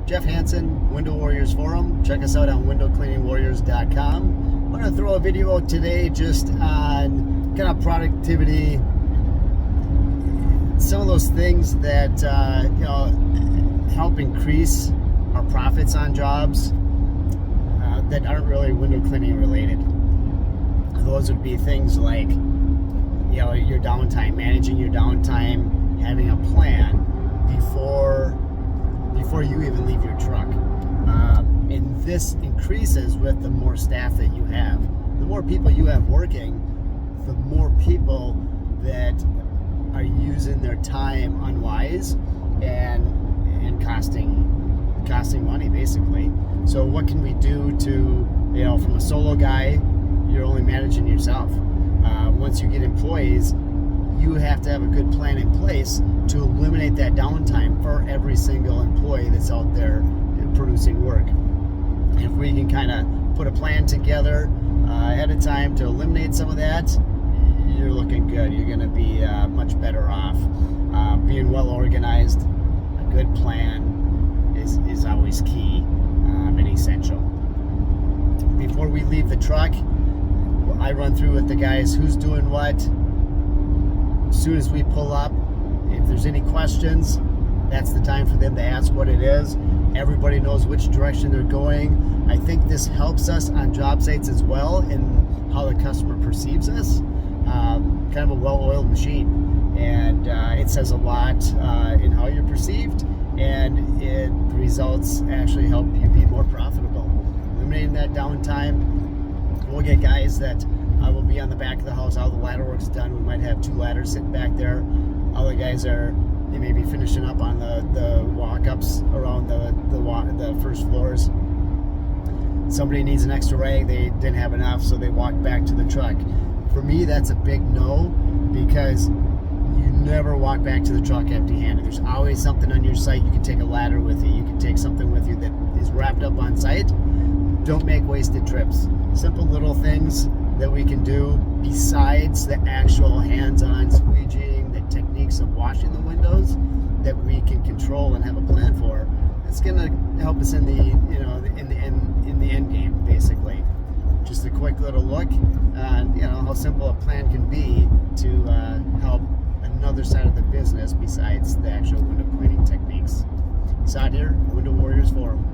Jeff Hansen, Window Warriors Forum. Check us out on windowcleaningwarriors.com. I'm going to throw a video out today just on kind of productivity, some of those things that help increase our profits on jobs that aren't really window cleaning related. Those would be things like your downtime, managing your downtime, having a plan before you even leave your truck. And this increases with the more staff that you have. The more people you have working, the more people that are using their time unwise and costing money, basically. So what can we do to, from a solo guy, you're only managing yourself. Once you get employees, you have to have a good plan in place to eliminate that downtime for every single employee that's out there producing work. If we can kind of put a plan together ahead of time to eliminate some of that, you're looking good. You're going to be much better off. Being well organized, a good plan is always key and essential. Before we leave the truck, I run through with the guys who's doing what. As soon as we pull up, if there's any questions, that's the time for them to ask what it is. Everybody knows which direction they're going. I think this helps us on job sites as well in how the customer perceives us. Kind of a well-oiled machine, and it says a lot in how you're perceived, and it results actually help you be more profitable. Eliminating that downtime. We'll get guys that will be on the back of the house. All the ladder work's done. We might have 2 ladders sitting back there. Other guys they may be finishing up on the walk-ups around the first floors. Somebody needs an extra rag. They didn't have enough, so they walked back to the truck. For me, that's a big no, because you never walk back to the truck empty-handed. There's always something on your site. You can take a ladder with you. You can take something with you that is wrapped up on site. Don't make wasted trips. Simple little things that we can do besides the actual hands-on squeegeeing, the techniques of washing the windows that we can control and have a plan for. It's going to help us in the end game, basically. Just a quick little look on how simple a plan can be to help another side of the business besides the actual window cleaning techniques. It's out here, Window Warriors Forum.